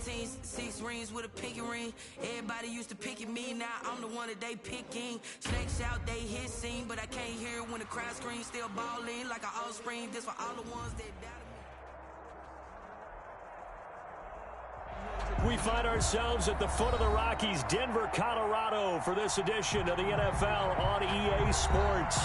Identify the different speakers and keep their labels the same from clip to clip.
Speaker 1: 16, 6 rings with a pinky ring. Everybody used to pick at me, now I'm the one that they picking. Snakes out, they hit scene, but I can't hear it when the crowd screams. Still ballin' like an offspring. This for all the ones that doubted me.
Speaker 2: We find ourselves at the foot of the Rockies, Denver, Colorado, for this edition of the NFL on EA Sports.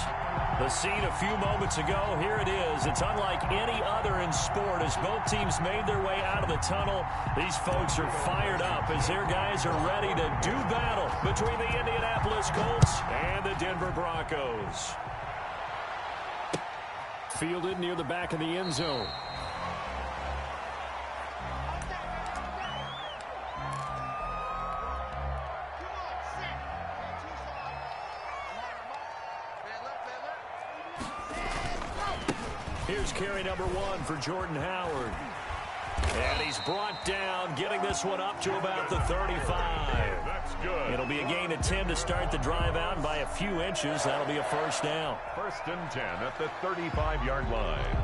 Speaker 2: The scene a few moments ago, here it is. It's unlike any other in sport as both teams made their way out of the tunnel. These folks are fired up as their guys are ready to do battle between the Indianapolis Colts and the Denver Broncos. Fielded near the back of the end zone. Here's carry number 1 for Jordan Howard. And he's brought down, getting this one up to about the 35.
Speaker 3: That's good.
Speaker 2: It'll be a gain of 10 to start the drive out, and by a few inches, that'll be a first down.
Speaker 3: 1st and 10 at the 35-yard line.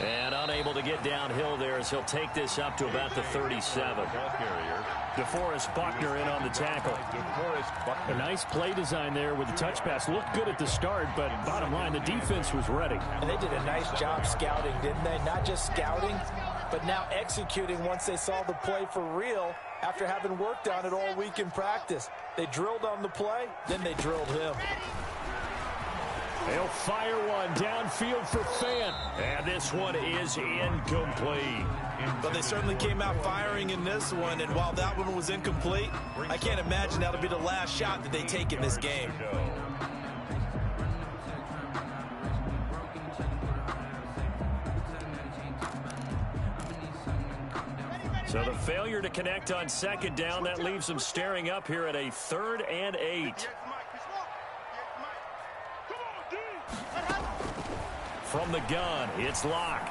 Speaker 2: And unable to get downhill there as he'll take this up to about the 37. DeForest Buckner in on the tackle.
Speaker 4: A nice play design there with the touch pass. Looked good at the start, but bottom line, the defense was ready.
Speaker 5: And they did a nice job scouting, didn't they? Not just scouting, but now executing once they saw the play for real after having worked on it all week in practice. They drilled on the play, then they drilled him.
Speaker 2: They'll fire one downfield for Fant. And this one is incomplete.
Speaker 5: But they certainly came out firing in this one, and while that one was incomplete, I can't imagine that'll be the last shot that they take in this game.
Speaker 2: So the failure to connect on 2nd down, that leaves them staring up here at a 3rd and 8. From the gun, it's Locke.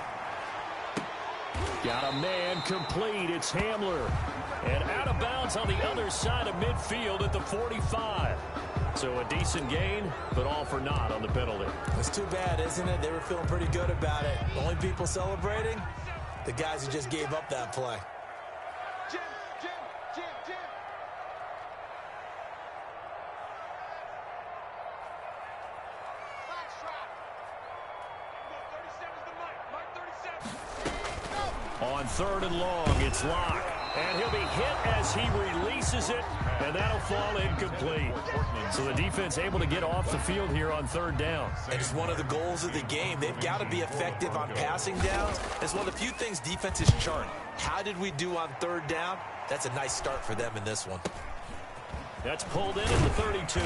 Speaker 2: Got a man complete. It's Hamler. And out of bounds on the other side of midfield at the 45. So a decent gain, but all for naught on the penalty.
Speaker 5: It's too bad, isn't it? They were feeling pretty good about it. The only people celebrating, the guys who just gave up that play.
Speaker 2: On 3rd and long, it's Locke. And he'll be hit as he releases it, and that'll fall incomplete. So the defense able to get off the field here on 3rd down.
Speaker 5: And it's one of the goals of the game. They've got to be effective on passing downs. It's one of the few things defenses chart. How did we do on 3rd down? That's a nice start for them in this one.
Speaker 2: That's pulled in at the 32.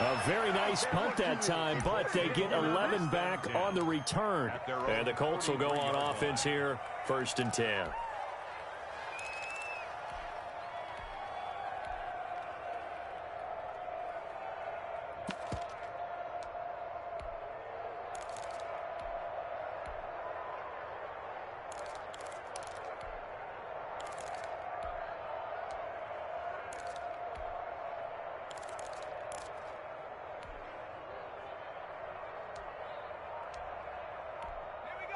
Speaker 2: A very nice punt that time, but they get 11 back on the return. And the Colts will go on offense here, 1st and 10.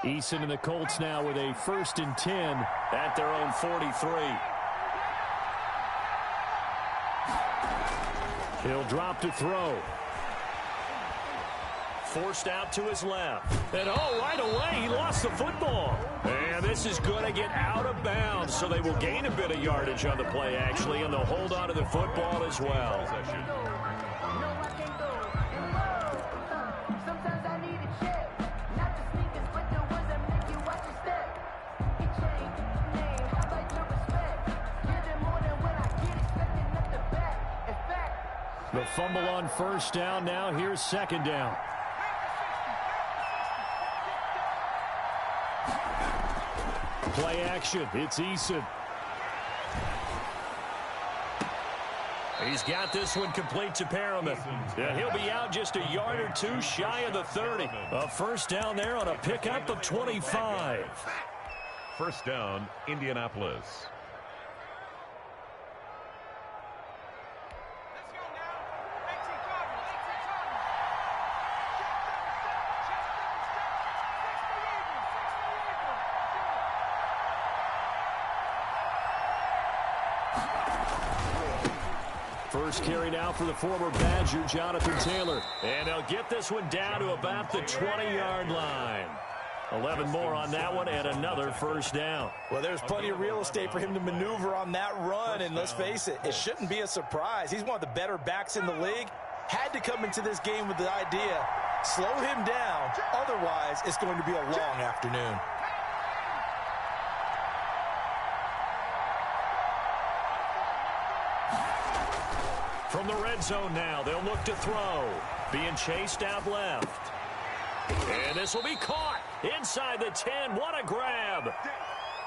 Speaker 2: Eason and the Colts now with a 1st and 10 at their own 43. He'll drop to throw. Forced out to his left. And right away, he lost the football. And this is going to get out of bounds, so they will gain a bit of yardage on the play, actually, and they'll hold on to the football as well. The fumble on 1st down. Now here's 2nd down. Play action. It's Eason. He's got this one complete to Perriman. Yeah, he'll be out just a yard or two shy of the 30. A first down there on a pickup of 25.
Speaker 3: First down, Indianapolis.
Speaker 2: First carry now for the former Badger, Jonathan Taylor. And they'll get this one down to about the 20-yard line. 11 more on that one and another first down.
Speaker 5: Well, there's plenty of real estate for him to maneuver on that run, and let's face it, it shouldn't be a surprise. He's one of the better backs in the league. Had to come into this game with the idea, slow him down, otherwise it's going to be a long afternoon.
Speaker 2: From the red zone now, they'll look to throw. Being chased out left. And this will be caught inside the 10. What a grab.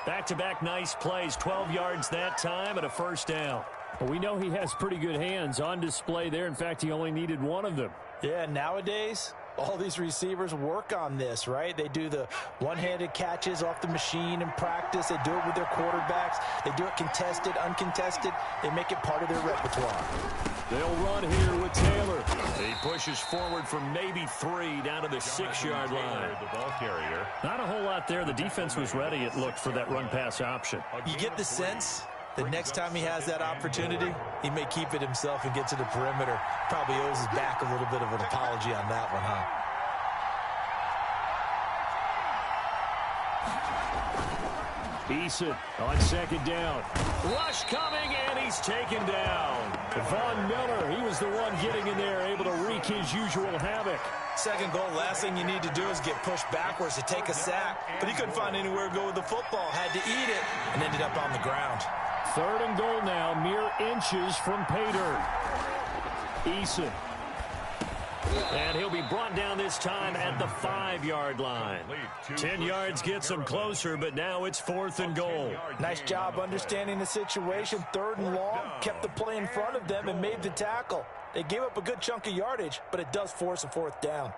Speaker 2: Back-to-back nice plays. 12 yards that time and a first down.
Speaker 4: Well, we know he has pretty good hands on display there. In fact, he only needed one of them.
Speaker 5: Yeah, nowadays, all these receivers work on this, right? They do the one-handed catches off the machine in practice. They do it with their quarterbacks. They do it contested, uncontested. They make it part of their repertoire.
Speaker 2: They'll run here with Taylor. He pushes forward for maybe 3 down to the 6-yard line.
Speaker 3: The ball carrier.
Speaker 4: Not a whole lot there. The defense was ready, it looked, for that run-pass option.
Speaker 5: You get the sense that next time he has that opportunity, he may keep it himself and get to the perimeter. Probably owes his back a little bit of an apology on that one, huh?
Speaker 2: Eason on second down. Rush coming, and he's taken down. Von Miller, he was the one getting in there, able to wreak his usual havoc.
Speaker 5: Second goal, last thing you need to do is get pushed backwards to take a sack. But he couldn't find anywhere to go with the football. Had to eat it and ended up on the ground.
Speaker 4: Third and goal now, mere inches from pay dirt. Eason.
Speaker 2: And he'll be brought down this time at the 5-yard line. 10 yards gets him closer, but now it's 4th and goal.
Speaker 5: Nice job understanding the situation. 3rd and long, kept the play in front of them and made the tackle. They gave up a good chunk of yardage, but it does force a 4th down.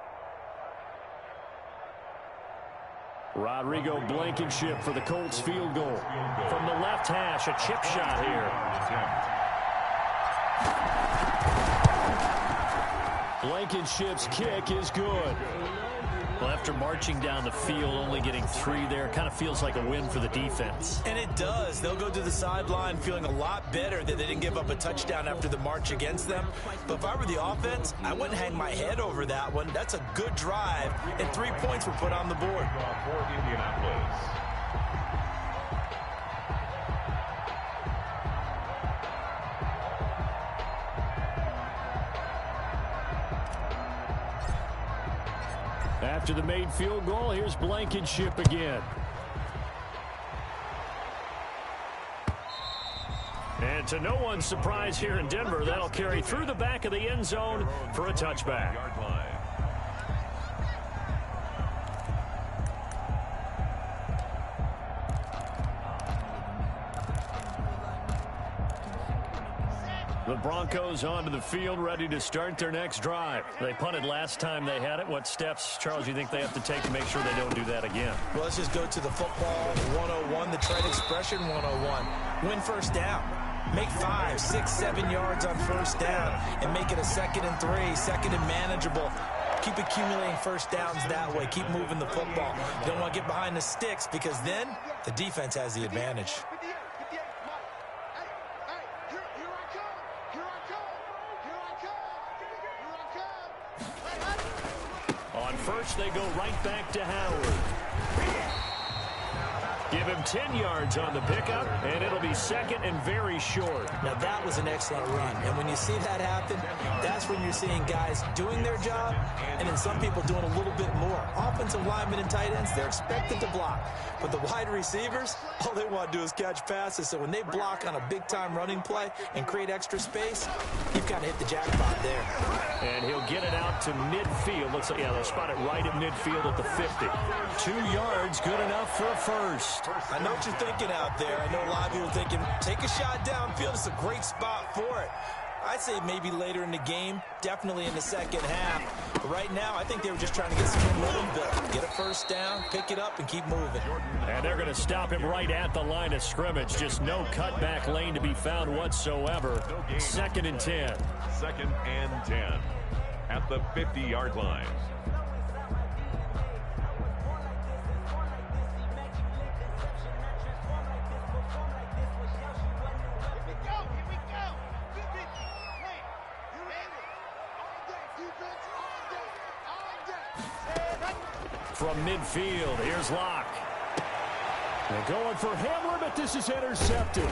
Speaker 2: Rodrigo Blankenship for the Colts field goal. From the left hash, a chip shot here. Blankenship's kick is good. Well, after marching down the field, only getting 3 there, kind of feels like a win for the defense.
Speaker 5: And it does. They'll go to the sideline feeling a lot better that they didn't give up a touchdown after the march against them. But if I were the offense, I wouldn't hang my head over that one. That's a good drive, and 3 points were put on the board.
Speaker 3: For Indianapolis.
Speaker 2: After the made field goal, here's Blankenship again. And to no one's surprise here in Denver, that'll carry through the back of the end zone for a touchback. The Broncos onto the field, ready to start their next drive. They punted last time they had it. What steps, Charles, you think they have to take to make sure they don't do that again?
Speaker 5: Well, let's just go to the football 101, the trade expression 101. Win first down. Make 5, 6, 7 yards on first down and make it a 2nd and 3, 2nd and manageable. Keep accumulating first downs that way. Keep moving the football. You don't want to get behind the sticks because then the defense has the advantage.
Speaker 2: On first, they go right back to Howard. Give him 10 yards on the pickup, and it'll be 2nd and very short.
Speaker 5: Now, that was an excellent run. And when you see that happen, that's when you're seeing guys doing their job and then some people doing a little bit more. Offensive linemen and tight ends, they're expected to block. But the wide receivers, all they want to do is catch passes. So when they block on a big-time running play and create extra space, you've kind of hit the jackpot there.
Speaker 2: And he'll get it out to midfield. Looks like, yeah, they'll spot it right at midfield at the 50. 2 yards, good enough for a first.
Speaker 5: I know what you're thinking out there. I know a lot of people thinking, take a shot downfield. It's a great spot for it. I'd say maybe later in the game, definitely in the second half. But right now, I think they were just trying to get some momentum built. Get a first down, pick it up, and keep moving.
Speaker 2: And they're going to stop him right at the line of scrimmage. Just no cutback lane to be found whatsoever. 2nd and 10.
Speaker 3: 2nd and 10 at the 50-yard line.
Speaker 2: From midfield, here's Locke.
Speaker 4: They're going for Hamler, but this is intercepted.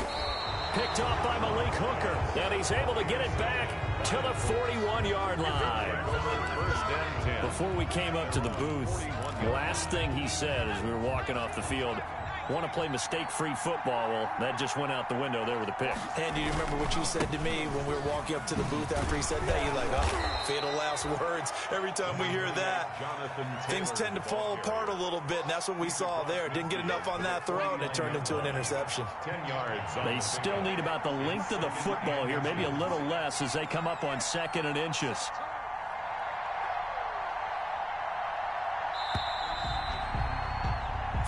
Speaker 2: Picked off by Malik Hooker. And he's able to get it back to the 41-yard line.
Speaker 3: 1st and 10.
Speaker 2: Before we came up to the booth, the last thing he said as we were walking off the field, want to play mistake-free football. Well, that just went out the window there with a pick.
Speaker 5: And do you remember what you said to me when we were walking up to the booth after he said that? You're like, oh, fatal last words. Every time we hear that, things tend to fall apart a little bit, and that's what we saw there. Didn't get enough on that throw, and it turned into an interception.
Speaker 3: 10 yards.
Speaker 2: They still need about the length of the football here, maybe a little less as they come up on 2nd and inches.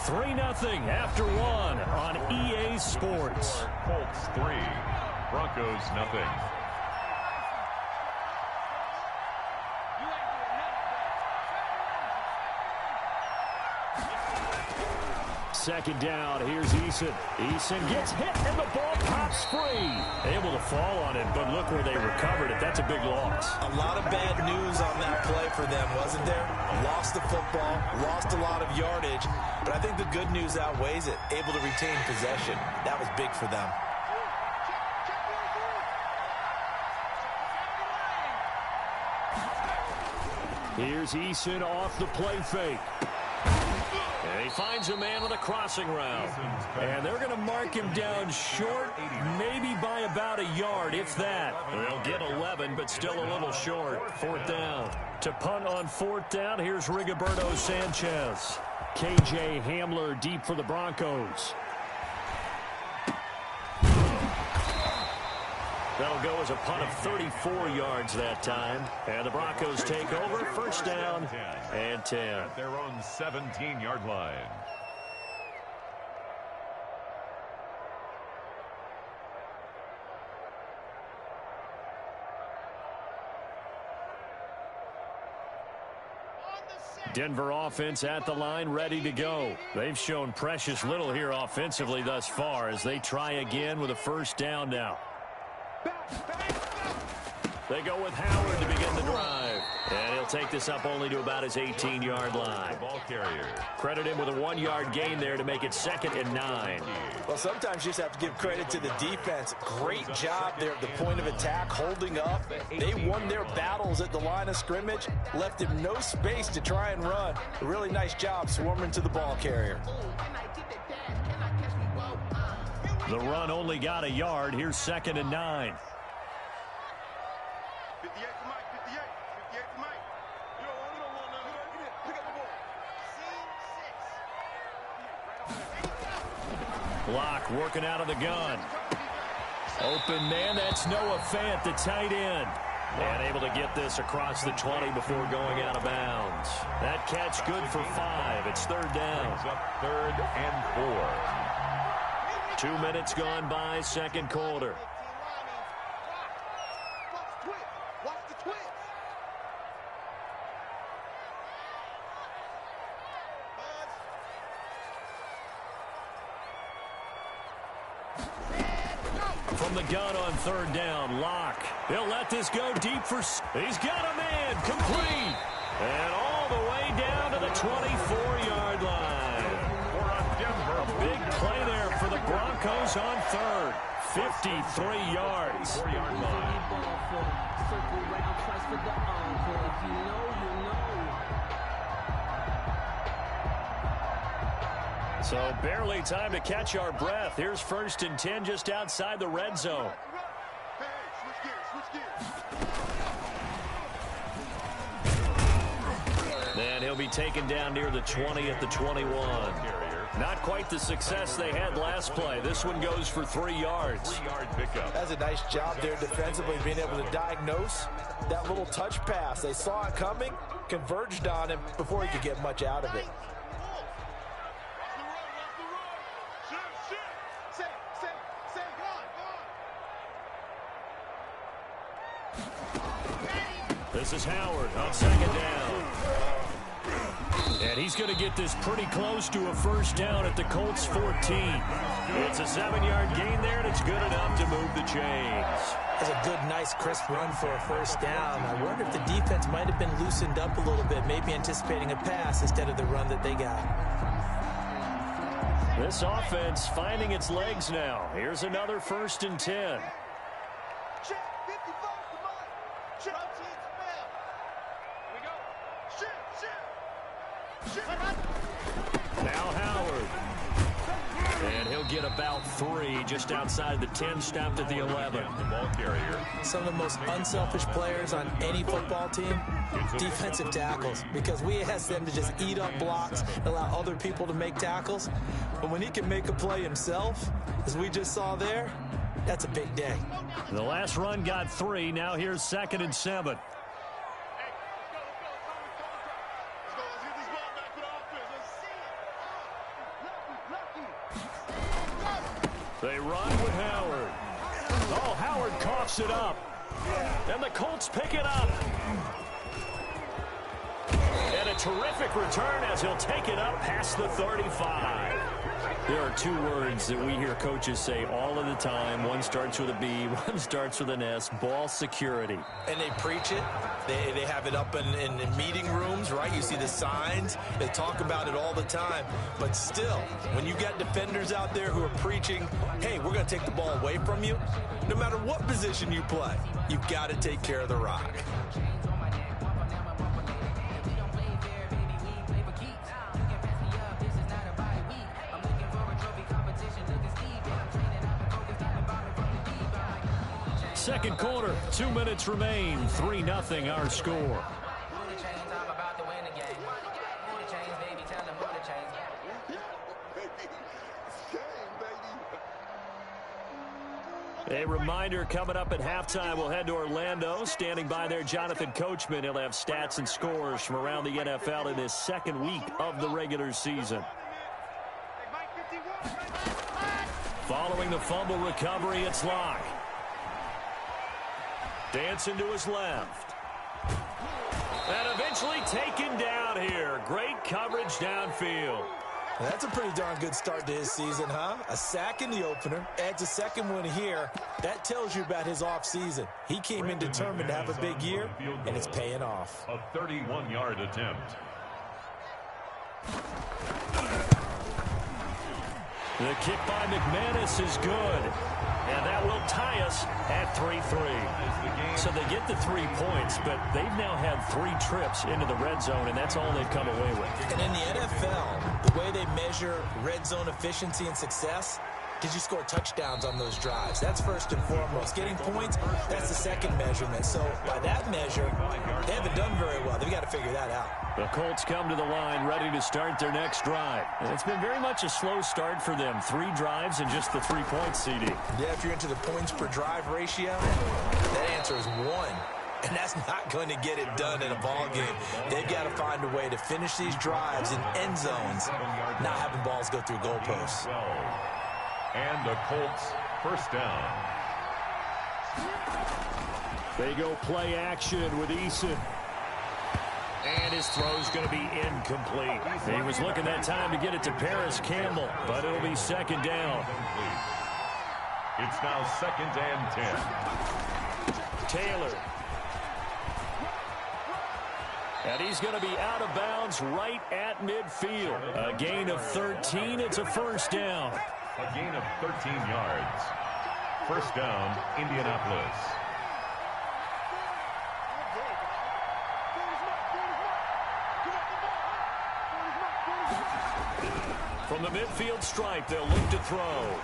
Speaker 2: Three 0 after one on EA Sports.
Speaker 3: Colts 3, Broncos 0.
Speaker 2: Second down, here's Eason. Eason gets hit and the ball pops free. Able to fall on it, but look where they recovered it. That's a big loss.
Speaker 5: A lot of bad news on that play for them, wasn't there? Lost the football, lost a lot of yardage, but I think the good news outweighs it. Able to retain possession. That was big for them.
Speaker 2: Here's Eason off the play fake. And he finds a man with a crossing route. And they're going to mark him down short, maybe by about a yard, if that. They'll get 11, but still a little short. 4th down. To punt on 4th down, here's Rigoberto Sanchez. KJ Hamler deep for the Broncos. That'll go as a punt of 34 yards that time. And the Broncos take over. 1st down and 10.
Speaker 3: At their own 17-yard line.
Speaker 2: Denver offense at the line, ready to go. They've shown precious little here offensively thus far as they try again with a 1st down now. They go with Howard to begin the drive. And he'll take this up only to about his 18-yard line.
Speaker 3: Ball carrier.
Speaker 2: Credit him with a 1-yard gain there to make it 2nd and 9.
Speaker 5: Well, sometimes you just have to give credit to the defense. Great job there at the point of attack, holding up. They won their battles at the line of scrimmage, left him no space to try and run. A really nice job swarming to the ball carrier.
Speaker 2: The run only got a yard. Here's 2nd and 9. Locke working out of the gun. Open man, that's Noah Fant, the tight end. And able to get this across the 20 before going out of bounds. That catch good for 5. It's 3rd down.
Speaker 3: Up 3rd and 4.
Speaker 2: 2 minutes gone by, 2nd quarter. From the gun on 3rd down, Locke. He'll let this go deep for... He's got a man, complete. And all the way down to the 24-yard line. A big play there for the Broncos on 3rd. 53 yards.
Speaker 3: 4-yard line.
Speaker 2: So barely time to catch our breath. Here's 1st and 10 just outside the red zone. Then he'll be taken down near the 20 at the 21. Not quite the success they had last play. This one goes for 3 yards.
Speaker 3: 3-yard pickup.
Speaker 5: That's a nice job there defensively, being able to diagnose that little touch pass. They saw it coming, converged on him before he could get much out of it.
Speaker 2: This is Howard on second down. And he's going to get this pretty close to a first down at the Colts 14. It's a 7-yard gain there, and it's good enough to move the chains.
Speaker 5: That's a good, nice, crisp run for a first down. I wonder if the defense might have been loosened up a little bit, maybe anticipating a pass instead of the run that they got.
Speaker 2: This offense finding its legs now. Here's another 1st and 10. Now Howard. And he'll get about 3 just outside the 10, stopped at the 11.
Speaker 3: The ball carrier.
Speaker 5: Some of the most unselfish players on any football team, defensive tackles, because we ask them to just eat up blocks, allow other people to make tackles. But when he can make a play himself, as we just saw there, that's a big day.
Speaker 2: The last run got 3. Now here's 2nd and 7. They run with Howard. Oh, Howard coughs it up. And the Colts pick it up. And a terrific return as he'll take it up past the 35. There are 2 words that we hear coaches say all of the time. One starts with a B, one starts with an S. Ball security.
Speaker 5: And they preach it. They have it up in meeting rooms, right? You see the signs. They talk about it all the time. But still, when you got defenders out there who are preaching, hey, we're going to take the ball away from you, no matter what position you play, you've got to take care of the rock.
Speaker 2: Second quarter, 2 minutes remain. 3-0 our score. A reminder coming up at halftime, we'll head to Orlando. Standing by there, Jonathan Coachman. He'll have stats and scores from around the NFL in his 2nd week of the regular season. Following the fumble recovery, it's Locke. Dancing to his left. And eventually taken down here. Great coverage downfield.
Speaker 5: That's a pretty darn good start to his season, huh? A sack in the opener, adds a 2nd one here. That tells you about his offseason. He came in determined to have a big year, and it's paying off.
Speaker 3: A 31-yard attempt.
Speaker 2: The kick by McManus is good. And that will tie us at 3-3. So they get the 3 points, but they've now had 3 trips into the red zone, and that's all they've come away with.
Speaker 5: And in the NFL, the way they measure red zone efficiency and success, did you score touchdowns on those drives? That's first and foremost. Getting points, that's the 2nd measurement. So by that measure, they haven't done very well. They've got to figure that out.
Speaker 2: The Colts come to the line ready to start their next drive. And it's been very much a slow start for them. 3 drives and just the 3 points, CD.
Speaker 5: Yeah, if you're into the points per drive ratio, that answer is 1. And that's not going to get it done in a ball game. They've got to find a way to finish these drives in end zones, not having balls go through goalposts.
Speaker 3: And the Colts first down.
Speaker 2: They go play action with Eason. And his throw's going to be incomplete. He was looking that time to get it to Paris Campbell, but it'll be 2nd down.
Speaker 3: It's now 2nd and 10.
Speaker 2: Taylor. And he's going to be out of bounds right at midfield. A gain of 13. It's a first down.
Speaker 3: A gain of 13 yards. First down, Indianapolis.
Speaker 2: From the midfield stripe, they'll look to throw.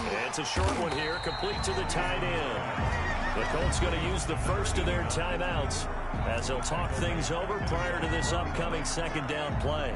Speaker 2: And it's a short one here, complete to the tight end. The Colts going to use the first of their timeouts as they'll talk things over prior to this upcoming 2nd down play.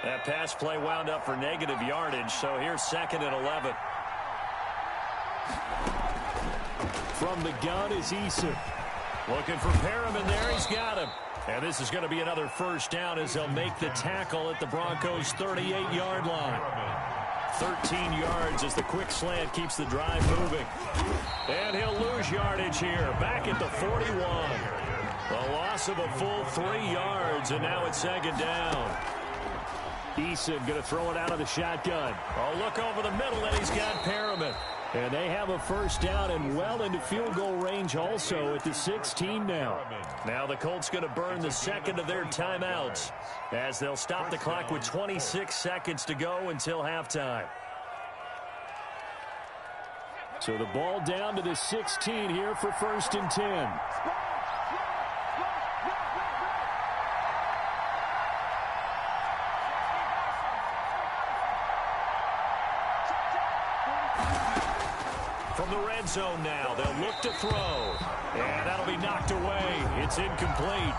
Speaker 2: That pass play wound up for negative yardage, so here's 2nd and 11.
Speaker 4: From the gun is Eason.
Speaker 2: Looking for Perriman there. He's got him. And this is going to be another first down as they'll make the tackle at the Broncos' 38-yard line. 13 yards as the quick slant keeps the drive moving. And he'll lose yardage here. Back at the 41. A loss of a full 3 yards, and now it's 2nd down.
Speaker 4: Eason going to throw it out of the shotgun.
Speaker 2: Oh, look over the middle, and he's got Perriman.
Speaker 4: And they have a first down and well into field goal range also at the 16 now.
Speaker 2: Now the Colts going to burn the 2nd of their timeouts as they'll stop the clock with 26 seconds to go until halftime.
Speaker 4: So the ball down to the 16 here for 1st and 10.
Speaker 2: From the red zone now, they'll look to throw. And that'll be knocked away. It's incomplete.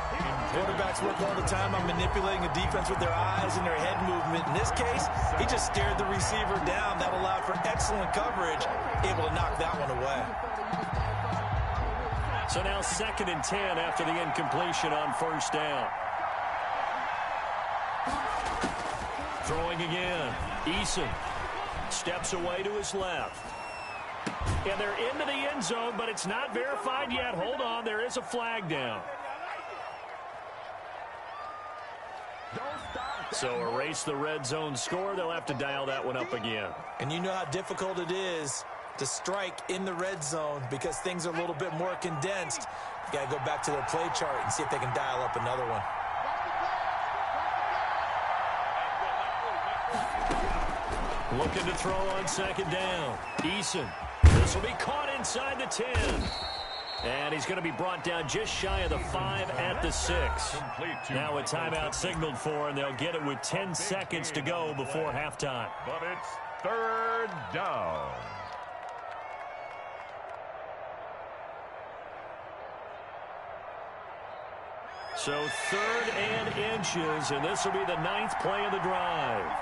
Speaker 5: Quarterbacks work all the time on manipulating a defense with their eyes and their head movement. In this case, he just stared the receiver down. That allowed for excellent coverage, able to knock that one away.
Speaker 2: So now 2nd and 10 after the incompletion on first down. Throwing again. Eason steps away to his left. And they're into the end zone, but it's not verified yet. Hold on, there is a flag down. So erase the red zone score. They'll have to dial that one up again.
Speaker 5: And you know how difficult it is to strike in the red zone because things are a little bit more condensed. You got to go back to their play chart and see if they can dial up another one.
Speaker 2: Looking to throw on 2nd down. Eason. This will be caught inside the 10. And he's going to be brought down just shy of the 5 at the 6. Now a timeout signaled for, and they'll get it with 10 seconds to go before halftime.
Speaker 3: But it's 3rd down.
Speaker 2: So 3rd and inches, and this will be the 9th play of the drive.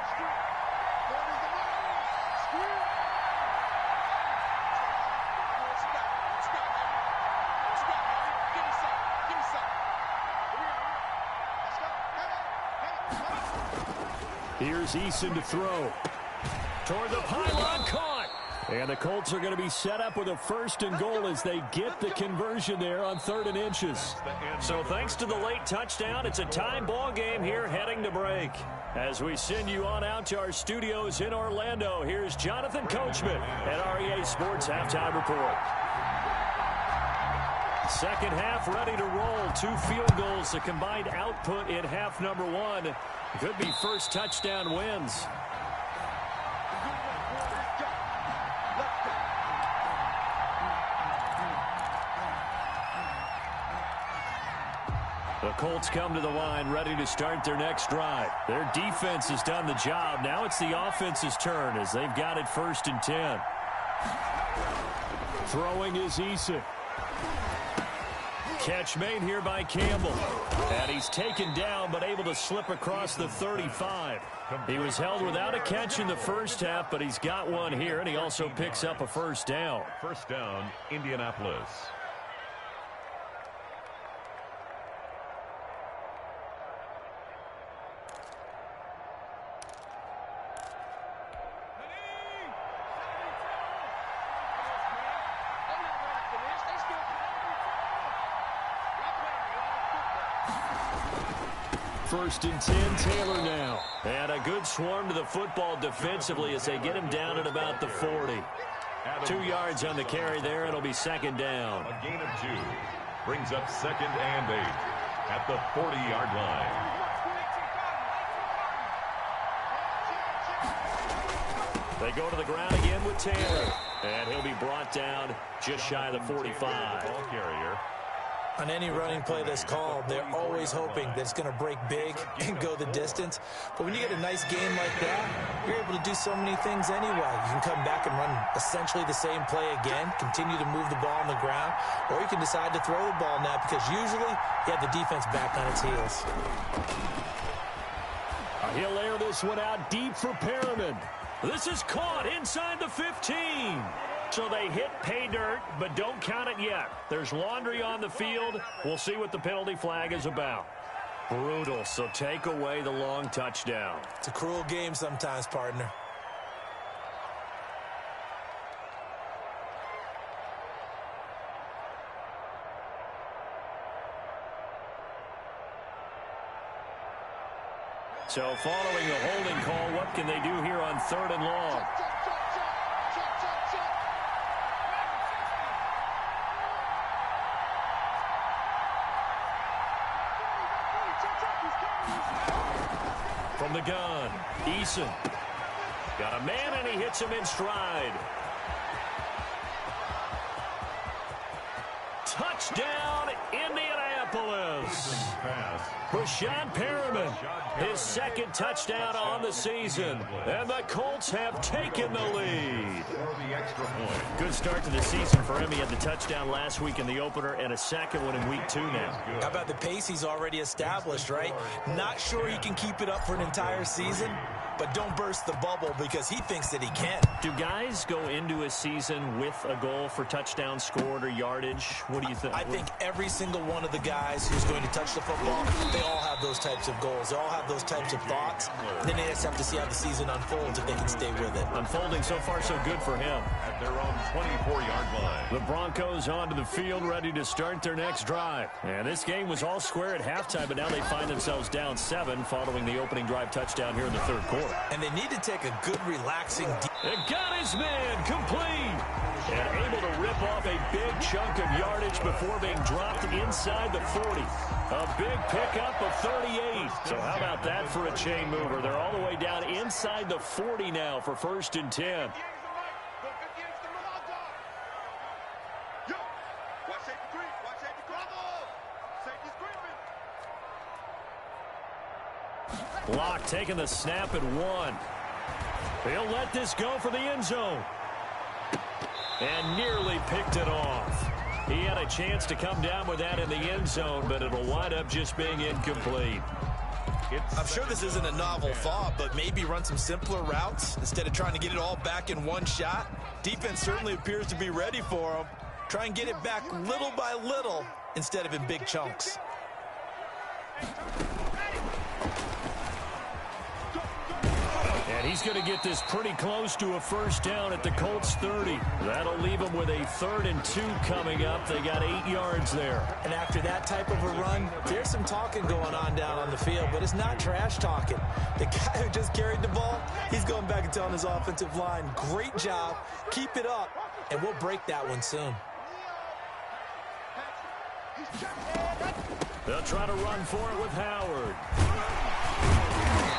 Speaker 4: Here's Eason to throw.
Speaker 2: Toward the pylon, caught.
Speaker 4: And the Colts are going to be set up with a 1st and goal as they get the conversion there on 3rd and inches.
Speaker 2: So thanks to the late touchdown, it's a tie ball game here heading to break. As we send you on out to our studios in Orlando, here's Jonathan Coachman at REA Sports Halftime Report. Second half ready to roll. 2 field goals, the combined output in half number 1. Could be first touchdown wins. The Colts come to the line ready to start their next drive. Their defense has done the job. Now it's the offense's turn as they've got it 1st and 10.
Speaker 4: Throwing is Eason.
Speaker 2: Catch made here by Campbell. And he's taken down but able to slip across the 35. He was held without a catch in the first half, but he's got one here, and he also picks up a first down.
Speaker 3: First down, Indianapolis.
Speaker 4: First and 10, Taylor now.
Speaker 2: And a good swarm to the football defensively as they get him down at about the 40. 2 yards on the carry there. It'll be 2nd down.
Speaker 3: A gain of 2 brings up 2nd and 8 at the 40-yard line.
Speaker 2: They go to the ground again with Taylor. And he'll be brought down just shy of the 45.
Speaker 3: Ball carrier.
Speaker 5: On any running play that's called, they're always hoping that it's going to break big and go the distance. But when you get a nice game like that, you're able to do so many things anyway. You can come back and run essentially the same play again, continue to move the ball on the ground, or you can decide to throw the ball now because usually you have the defense back on its heels.
Speaker 2: He'll air this one out deep for Perriman. This is caught inside the 15. So they hit pay dirt, but don't count it yet. There's laundry on the field. We'll see what the penalty flag is about. Brutal, so take away the long touchdown.
Speaker 5: It's a cruel game sometimes, partner.
Speaker 2: So following the holding call, what can they do here on 3rd and long? From the gun, Eason. Got a man, and he hits him in stride. Touchdown, Indianapolis. Brashad Perriman, his 2nd touchdown on the season. And the Colts have taken the lead. Good start to the season for him. He had the touchdown last week in the opener and a 2nd one in week 2 now.
Speaker 5: How about the pace he's already established, right? Not sure he can keep it up for an entire season, but don't burst the bubble because he thinks that he can.
Speaker 2: Do guys go into a season with a goal for touchdown scored or yardage? What do you think?
Speaker 5: I think every single one of the guys who's going to touch the football, they all have those types of goals. They all have those types of thoughts. Then they just have to see how the season unfolds if they can stay with it.
Speaker 2: Unfolding so far so good for him.
Speaker 3: At their own 24-yard line.
Speaker 2: The Broncos onto the field ready to start their next drive. And this game was all square at halftime, but now they find themselves down 7 following the opening drive touchdown here in the 3rd quarter.
Speaker 5: And they need to take a good, relaxing deep.
Speaker 2: And got his man complete. And able to rip off a big chunk of yardage before being dropped inside the 40. A big pickup of 38. So how about that for a chain mover? They're all the way down inside the 40 now for 1st and 10. Locke taking the snap at 1. He'll let this go for the end zone. And nearly picked it off. He had a chance to come down with that in the end zone, but it'll wind up just being incomplete.
Speaker 5: I'm sure this isn't a novel thought, but maybe run some simpler routes instead of trying to get it all back in one shot. Defense certainly appears to be ready for him. Try and get it back little by little instead of in big chunks.
Speaker 2: And he's going to get this pretty close to a 1st down at the Colts 30. That'll leave them with a 3rd and 2 coming up. They got 8 yards there.
Speaker 5: And after that type of a run, there's some talking going on down on the field, but it's not trash talking. The guy who just carried the ball, he's going back and telling his offensive line, great job, keep it up, and we'll break that one soon.
Speaker 2: They'll try to run for it with Howard.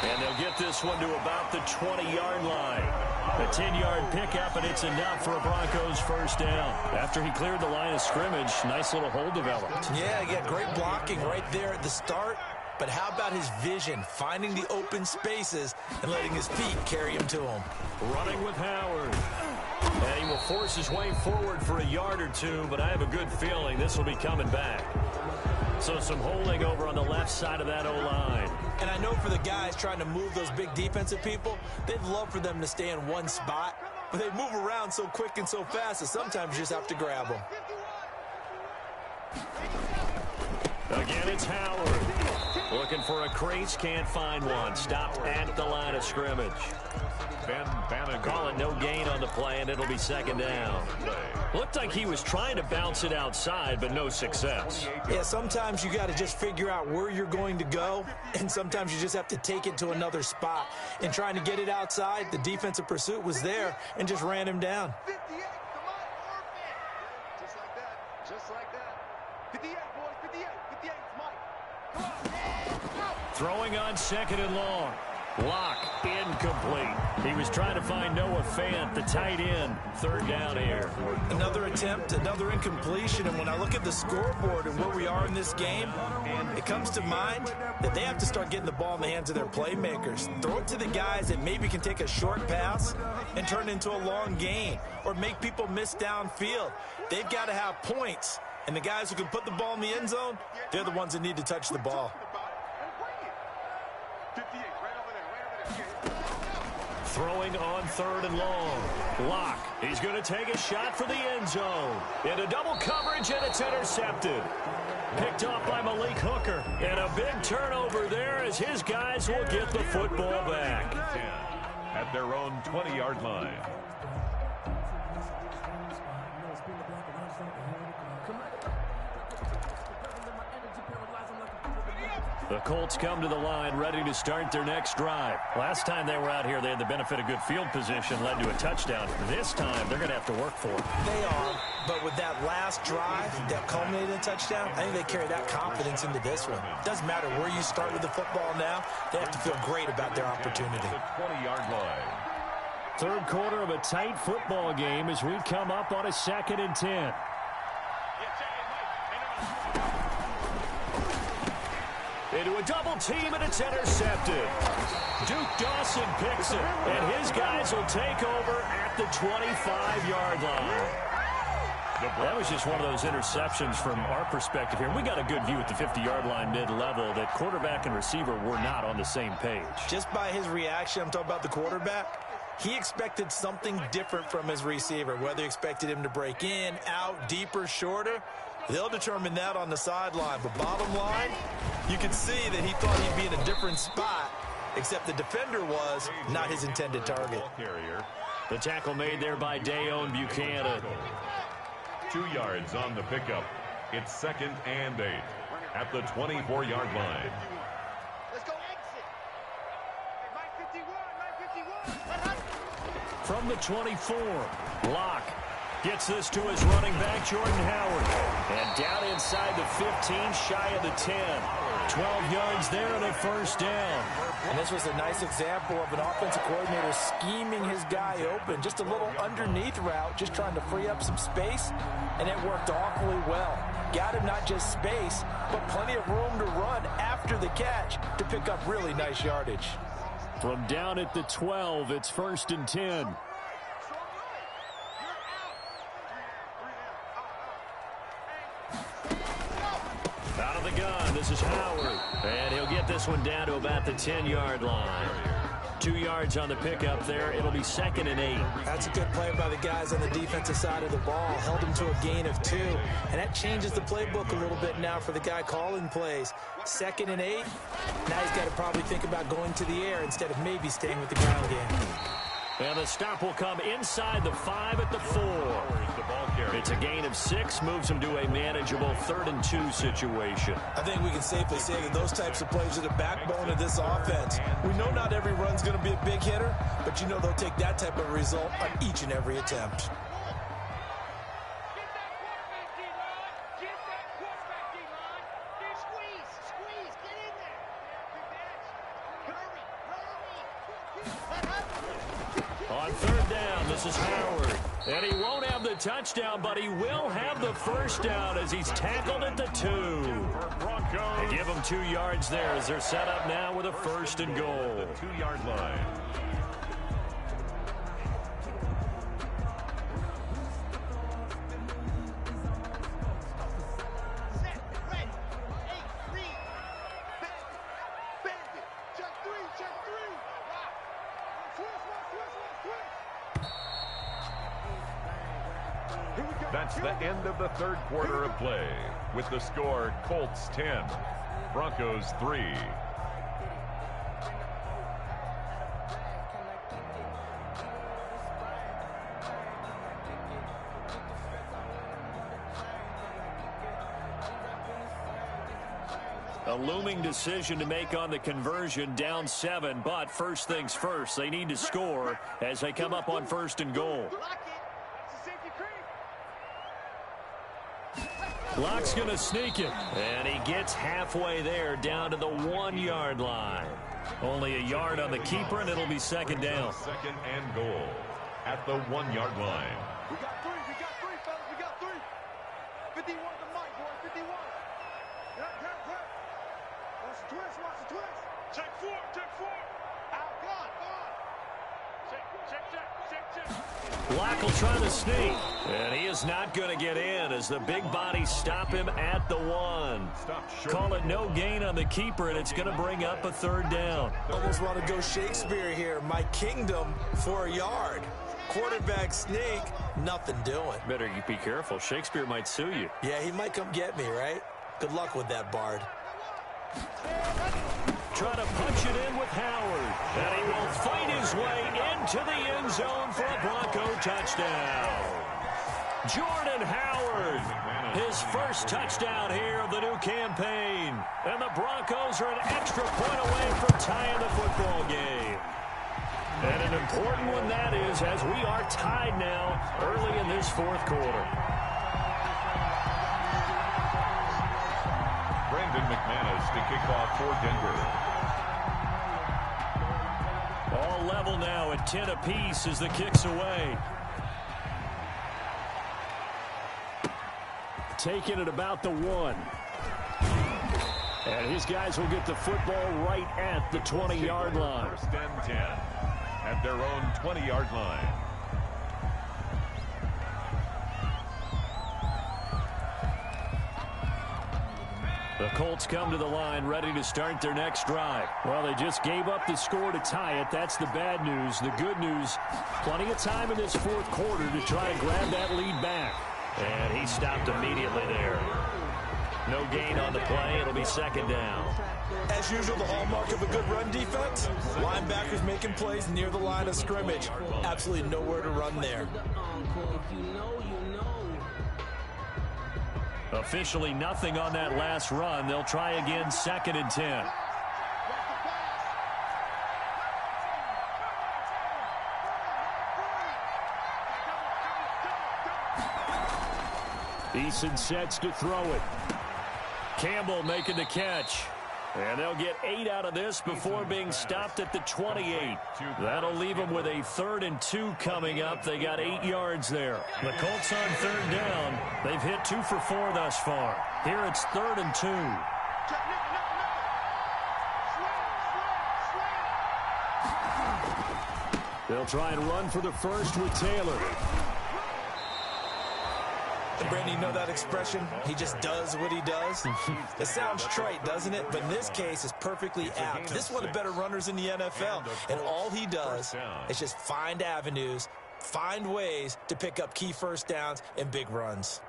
Speaker 2: And they'll get this one to about the 20-yard line. A 10-yard pickup, and it's enough for a Broncos 1st down. After he cleared the line of scrimmage, nice little hole developed.
Speaker 5: Yeah, he got great blocking right there at the start. But how about his vision, finding the open spaces and letting his feet carry him to him?
Speaker 2: Running with Howard. And he will force his way forward for a yard or 2, but I have a good feeling this will be coming back. So some holding over on the left side of that O-line.
Speaker 5: And I know for the guys trying to move those big defensive people, they'd love for them to stay in one spot, but they move around so quick and so fast that sometimes you just have to grab them.
Speaker 2: Again, it's Howard. Looking for a crease, can't find one. Stopped at the line of scrimmage. Calling no gain on the play, and it'll be 2nd down. Looked like he was trying to bounce it outside, but no success.
Speaker 5: Yeah, sometimes you got to just figure out where you're going to go, and sometimes you just have to take it to another spot. And trying to get it outside, the defensive pursuit was there and just ran him down.
Speaker 6: Just like that. 58, boys, 58. 58, Mike.
Speaker 2: Throwing on 2nd and long. Locke incomplete. He was trying to find Noah Fant, the tight end. 3rd down here.
Speaker 5: Another attempt, another incompletion, and when I look at the scoreboard and where we are in this game, it comes to mind that they have to start getting the ball in the hands of their playmakers. Throw it to the guys that maybe can take a short pass and turn it into a long gain or make people miss downfield. They've got to have points, and the guys who can put the ball in the end zone, they're the ones that need to touch the ball.
Speaker 6: 58, right over there.
Speaker 2: Throwing on 3rd and long. Locke. He's going to take a shot for the end zone. Into double coverage, and it's intercepted. Picked off by Malik Hooker. And a big turnover there as his guys will get the football back.
Speaker 3: At their own 20-yard line.
Speaker 2: The Colts come to the line ready to start their next drive. Last time they were out here, they had the benefit of good field position, led to a touchdown. This time, they're going to have to work for it.
Speaker 5: They are, but with that last drive that culminated in a touchdown, I think they carry that confidence into this one. Doesn't matter where you start with the football now, they have to feel great about their opportunity.
Speaker 3: The 20-yard line.
Speaker 2: Third quarter of a tight football game as we come up on a 2nd and 10. Into a double team, and it's intercepted. Duke Dawson picks it, and his guys will take over at the 25-yard line. That was just one of those interceptions from our perspective here. We got a good view at the 50-yard line mid-level that quarterback and receiver were not on the same page.
Speaker 5: Just by his reaction, I'm talking about the quarterback, he expected something different from his receiver, whether he expected him to break in, out, deeper, shorter. They'll determine that on the sideline. But bottom line, you can see that he thought he'd be in a different spot, except the defender was not his intended target.
Speaker 2: The tackle made there by Dayon Buchanan.
Speaker 3: 2 yards on the pickup. It's 2nd and 8 at the 24-yard line.
Speaker 6: Let's go exit. Mike 51, Mike 51.
Speaker 2: From the 24, Locke gets this to his running back, Jordan Howard. And down inside the 15, shy of the 10. 12 yards there and a first down.
Speaker 5: And this was a nice example of an offensive coordinator scheming his guy open. Just a little underneath route, just trying to free up some space, and it worked awfully well. Got him not just space, but plenty of room to run after the catch to pick up really nice yardage.
Speaker 2: From down at the 12, it's 1st and 10. Out of the gun, this is Howard. And he'll get this one down to about the 10-yard line. 2 yards on the pickup there. It'll be 2nd and 8.
Speaker 5: That's a good play by the guys on the defensive side of the ball. Held him to a gain of 2. And that changes the playbook a little bit now for the guy calling plays. 2nd and 8. Now he's got to probably think about going to the air instead of maybe staying with the ground game.
Speaker 2: And the stop will come inside the 5 at the 4. It's a gain of 6, moves him to a manageable 3rd and 2 situation.
Speaker 5: I think we can safely say that those types of plays are the backbone of this offense. We know not every run's going to be a big hitter, but you know they'll take that type of result on each and every attempt.
Speaker 2: On 3rd down, this is Howard. And he won't have the touchdown, but he will have the first down as he's tackled at the 2. They give him 2 yards there as they're set up now with a 1st and goal.
Speaker 3: The 2-yard line. That's the end of the 3rd quarter of play. With the score, Colts 10, Broncos 3.
Speaker 2: A looming decision to make on the conversion, down 7, but first things first, they need to score as they come up on 1st and goal. Locke's going to sneak it, and he gets halfway there down to the 1-yard line. Only a yard on the keeper, and it'll be 2nd down.
Speaker 3: 2nd and goal at the 1-yard line.
Speaker 6: We got 3, fellas, we got 3. 51 to Mike, boy, 51. Watch the twist. Check 4. Out, gone. Check.
Speaker 2: Block will try to sneak. And he is not going to get in as the big bodies stop him at the 1. Call it no gain on the keeper, and it's going to bring up a 3rd down.
Speaker 5: Almost want to go Shakespeare here. My kingdom for a yard. Quarterback sneak, nothing doing.
Speaker 2: Better be careful. Shakespeare might sue you.
Speaker 5: Yeah, he might come get me, right? Good luck with that, Bard.
Speaker 2: Trying to punch it in with Howard. And he will fight his way into the end zone for a Bronco touchdown. Jordan Howard, his first touchdown here of the new campaign. And the Broncos are an extra point away from tying the football game. And an important one that is, as we are tied now early in this 4th quarter.
Speaker 3: Brandon McManus to kick off for Denver.
Speaker 2: All level now at 10 apiece as the kick's away. Taking it about the 1. And his guys will get the football right at the 20-yard line.
Speaker 3: 1st and 10 at their own 20-yard line.
Speaker 2: The Colts come to the line ready to start their next drive. Well, they just gave up the score to tie it. That's the bad news. The good news, plenty of time in this 4th quarter to try to grab that lead back. And he stopped immediately there. No gain on the play. It'll be 2nd down.
Speaker 5: As usual, the hallmark of a good run defense, linebackers making plays near the line of scrimmage. Absolutely nowhere to run there.
Speaker 2: Officially nothing on that last run. They'll try again 2nd and 10. Eason sets to throw it. Campbell making the catch. And they'll get 8 out of this before being stopped at the 28. That'll leave them with a 3rd and 2 coming up. They got 8 yards there. The Colts on 3rd down. They've hit 2 for 4 thus far. Here it's 3rd and 2. They'll try and run for the first with Taylor.
Speaker 5: Brandon, you know that expression? He just does what he does. It sounds trite, doesn't it? But in this case, it's perfectly apt. This is one of the better runners in the NFL. And all he does is just find avenues, find ways to pick up key 1st downs and big runs.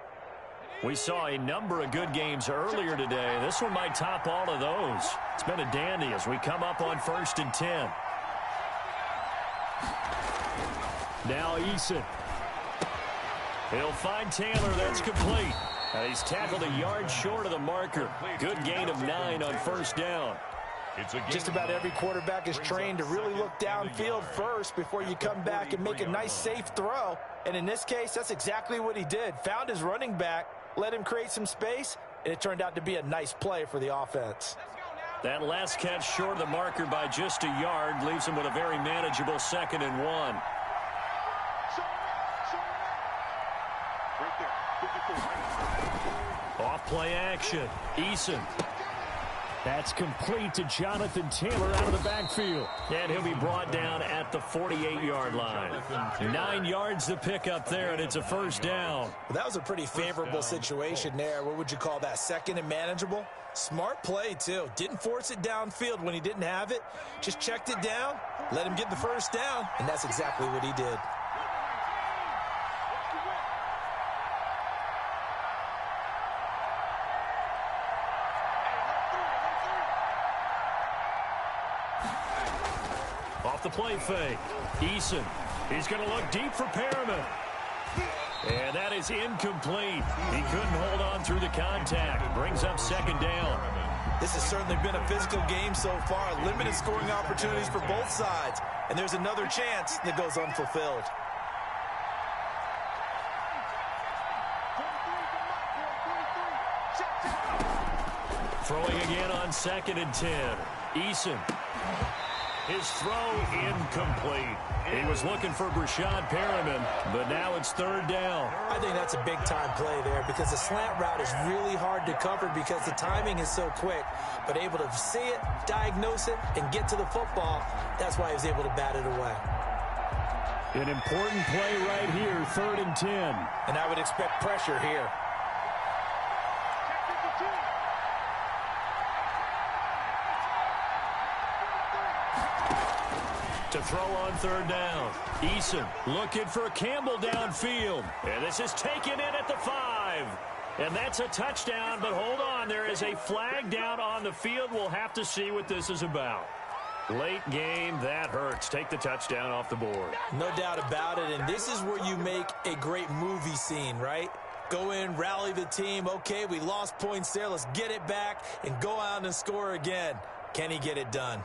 Speaker 2: We saw a number of good games earlier today. This one might top all of those. It's been a dandy as we come up on 1st and 10. Now Eason. He'll find Taylor. That's complete. He's tackled a yard short of the marker. Good gain of 9 on 1st down.
Speaker 5: Just about every quarterback is trained to really look downfield first before you come back and make a nice, safe throw. And in this case, that's exactly what he did. Found his running back, let him create some space, and it turned out to be a nice play for the offense.
Speaker 2: That last catch short of the marker by just a yard leaves him with a very manageable 2nd and 1. Off play action. Eason. That's complete to Jonathan Taylor out of the backfield. And he'll be brought down at the 48-yard line. 9 yards to pick up there, and it's a 1st down.
Speaker 5: Well, that was a pretty favorable situation there. What would you call that? 2nd and manageable? Smart play, too. Didn't force it downfield when he didn't have it. Just checked it down, let him get the 1st down, and that's exactly what he did.
Speaker 2: Off the play fake. Eason. He's going to look deep for Perriman. And that is incomplete. He couldn't hold on through the contact. Brings up 2nd down.
Speaker 5: This has certainly been a physical game so far. Limited scoring opportunities for both sides. And there's another chance that goes unfulfilled.
Speaker 2: Throwing again on 2nd and 10. Eason. His throw incomplete. He was looking for Brashad Perriman, but now it's 3rd down.
Speaker 5: I think that's a big-time play there because the slant route is really hard to cover because the timing is so quick. But able to see it, diagnose it, and get to the football, that's why he was able to bat it away.
Speaker 4: An important play right here, 3rd and 10.
Speaker 5: And I would expect pressure here.
Speaker 2: To throw on 3rd down. Eason looking for Campbell downfield. And this is taken in at the 5. And that's a touchdown, but hold on. There is a flag down on the field. We'll have to see what this is about. Late game, that hurts. Take the touchdown off the board.
Speaker 5: No doubt about it, and this is where you make a great movie scene, right? Go in, rally the team. Okay, we lost points there. Let's get it back and go out and score again. Can he get it done?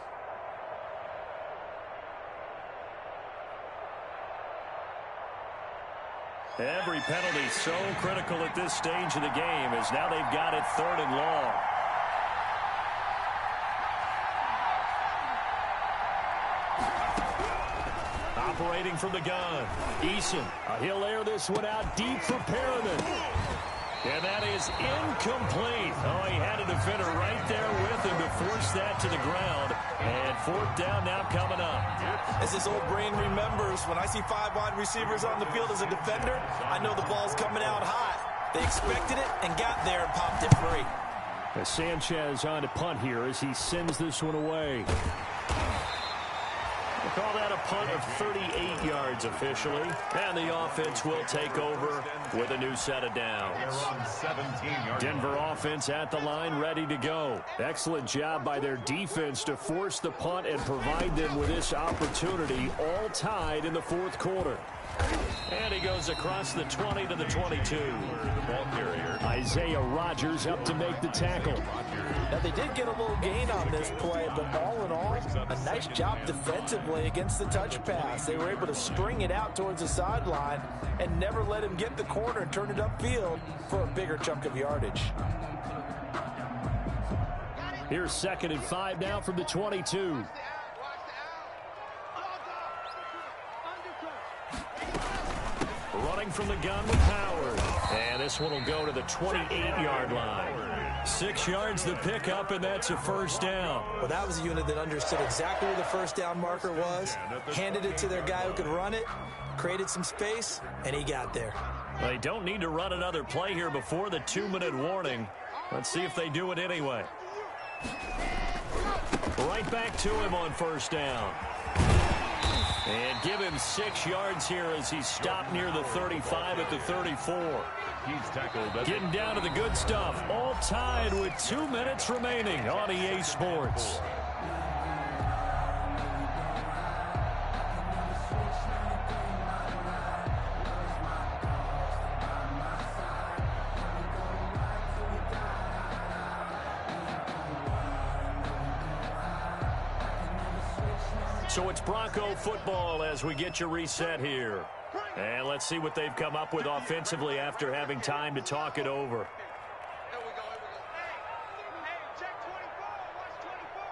Speaker 2: Every penalty so critical at this stage of the game as now they've got it 3rd and long. Operating from the gun. Eason. He'll air this one out deep for Perriman. And that is incomplete. Oh, he had a defender right there with him to force that to the ground. And 4th down now coming up.
Speaker 5: As his old brain remembers, when I see 5 wide receivers on the field as a defender, I know the ball's coming out high. They expected it and got there and popped it free.
Speaker 4: As Sanchez on to punt here as he sends this one away.
Speaker 2: We'll call that a punt of 38 yards officially. And the offense will take over with a new set of downs. Denver offense at the line, ready to go. Excellent job by their defense to force the punt and provide them with this opportunity, all tied in the 4th quarter. And he goes across the 20 to the 22.
Speaker 3: Ball carrier.
Speaker 4: Isaiah Rodgers up to make the tackle.
Speaker 5: Now, they did get a little gain on this play, but all in all, a nice job defensively against the touch pass. They were able to string it out towards the sideline and never let him get the corner and turn it upfield for a bigger chunk of yardage.
Speaker 4: Here's 2nd and 5 now from the 22.
Speaker 2: Running from the gun with Howard. And this one will go to the 28-yard line. 6 yards the pickup, and that's a 1st down.
Speaker 5: Well, that was a unit that understood exactly where the 1st down marker was, handed it to their guy who could run it, created some space, and he got there.
Speaker 2: They don't need to run another play here before the 2-minute warning. Let's see if they do it anyway. Right back to him on 1st down. And give him 6 yards here as he's stopped near the 35 at the 34.
Speaker 3: He's tackled.
Speaker 2: Getting down to the good stuff. All tied with 2 minutes remaining on EA Sports. So it's Bronco football as we get you reset here. And let's see what they've come up with offensively after having time to talk it over.
Speaker 6: Check 24. Watch 24.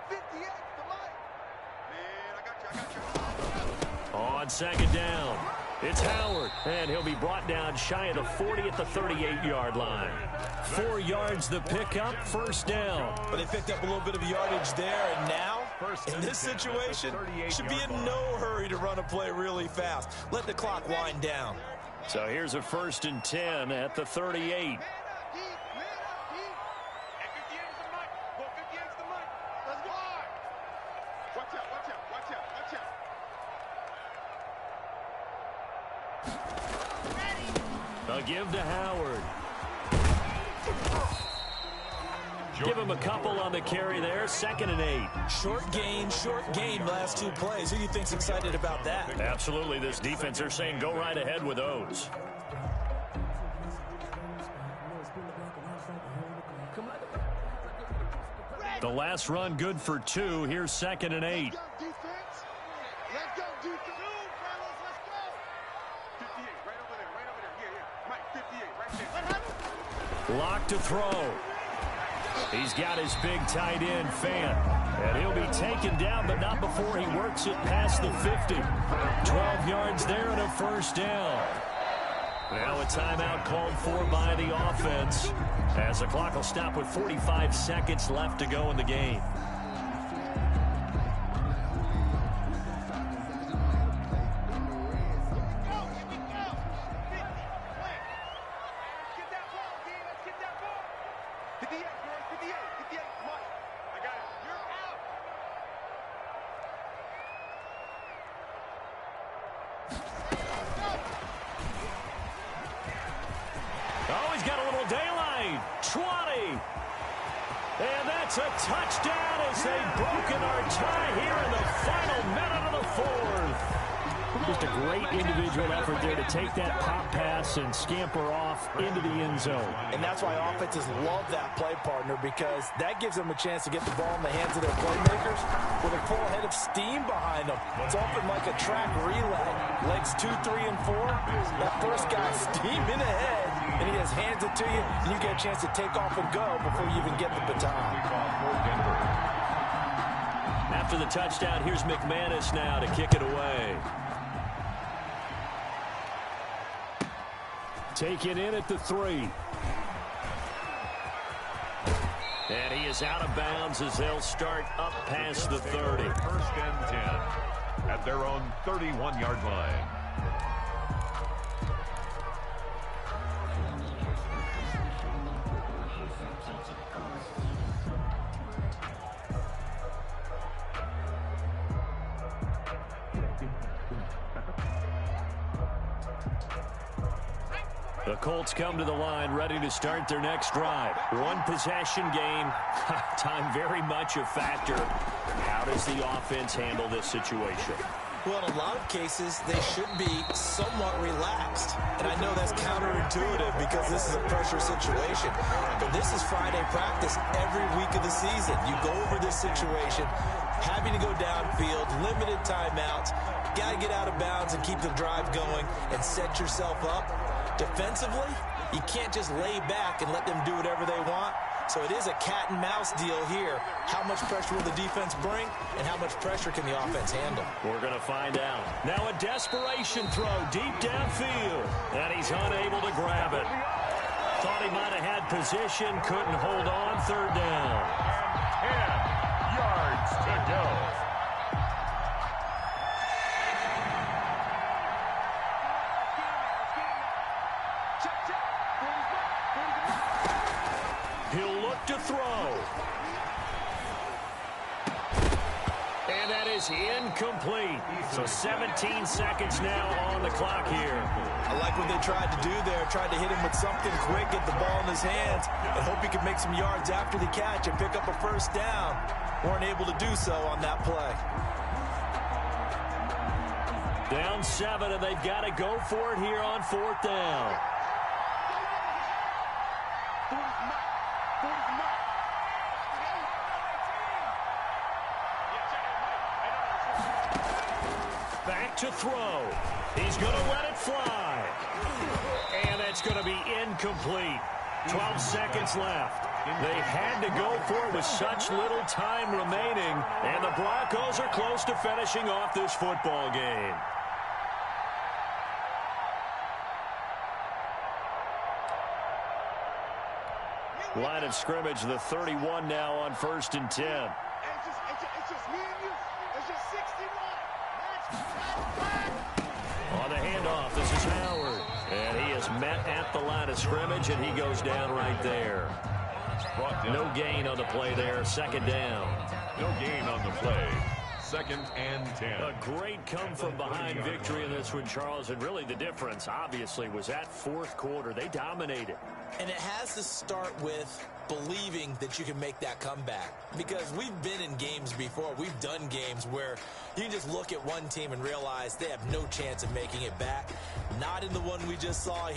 Speaker 6: 58. The light. Man, I got you.
Speaker 2: On 2nd down, it's Howard. And he'll be brought down shy of the 40 at the 38-yard line. 4 yards the pickup, 1st down.
Speaker 5: But they picked up a little bit of yardage there, and now, in this situation, should be in no hurry to run a play really fast. Let the clock wind down.
Speaker 2: So here's a 1st and 10 at the 38. A give to Howard. Give him a couple on the carry there. 2nd and 8.
Speaker 5: Short gain last 2 plays. Who do you think's excited about that?
Speaker 2: Absolutely. This defense, they're saying go right ahead with those. The last run good for 2. Here's 2nd and 8.
Speaker 6: Let's go, defense. Fellas, let's go. 58, right over there, right over there. Yeah. Mike, 58, right there.
Speaker 2: Lock to throw. He's got his big tight end, Fant. And he'll be taken down, but not before he works it past the 50. 12 yards there and a 1st down. Now a timeout called for by the offense as the clock will stop with 45 seconds left to go in the game. 20. And that's a touchdown as they've broken our tie here in the final minute of the fourth.
Speaker 4: Just a great individual effort there to take that pop pass and scamper off into the end zone.
Speaker 5: And that's why offenses love that play, partner, because that gives them a chance to get the ball in the hands of their playmakers with a full head of steam behind them. It's often like a track relay. Legs 2, 3, and 4. That first guy steaming ahead, and he has hands it to you, and you get a chance to take off and go before you even get the baton.
Speaker 2: After the touchdown, here's McManus now to kick it away.
Speaker 4: Taken in at the 3.
Speaker 2: And he is out of bounds as they'll start up past the 30.
Speaker 3: First and 10 at their own 31-yard line.
Speaker 2: The Colts come to the line ready to start their next drive. One possession game. Time very much a factor. How does the offense handle this situation?
Speaker 5: Well, in a lot of cases, they should be somewhat relaxed. And I know that's counterintuitive because this is a pressure situation. But this is Friday practice every week of the season. You go over this situation, having to go downfield, limited timeouts, got to get out of bounds and keep the drive going and set yourself up. Defensively, you can't just lay back and let them do whatever they want. So it is a cat and mouse deal here. How much pressure will the defense bring, and how much pressure can the offense handle?
Speaker 2: We're going to find out. Now a desperation throw deep downfield, and he's unable to grab it. Thought he might have had position, couldn't hold on. Third down.
Speaker 3: And 10 yards to go.
Speaker 2: He'll look to throw. And that is incomplete. So 17 seconds now on the clock here.
Speaker 5: I like what they tried to do there. Tried to hit him with something quick, get the ball in his hands, and hope he could make some yards after the catch and pick up a first down. Weren't able to do so on that play.
Speaker 2: Down 7, and they've got to go for it here on 4th down. Back to throw. He's going to let it fly. And that's going to be incomplete. 12 seconds left. They had to go for it with such little time remaining, and the Broncos are close to finishing off this football game. Line of scrimmage, the 31 now on 1st and 10.
Speaker 6: It's just me and you. It's just 61.
Speaker 2: On the handoff, this is Howard. And he is met at the line of scrimmage, and he goes down right there. No gain on the play there. 2nd down.
Speaker 3: No gain on the play. 2nd and 10.
Speaker 2: A great come-from-behind victory in this one, Charles. And really the difference, obviously, was that 4th quarter. They dominated.
Speaker 5: And it has to start with believing that you can make that comeback. Because we've been in games before. We've done games where you can just look at one team and realize they have no chance of making it back. Not in the one we just saw here.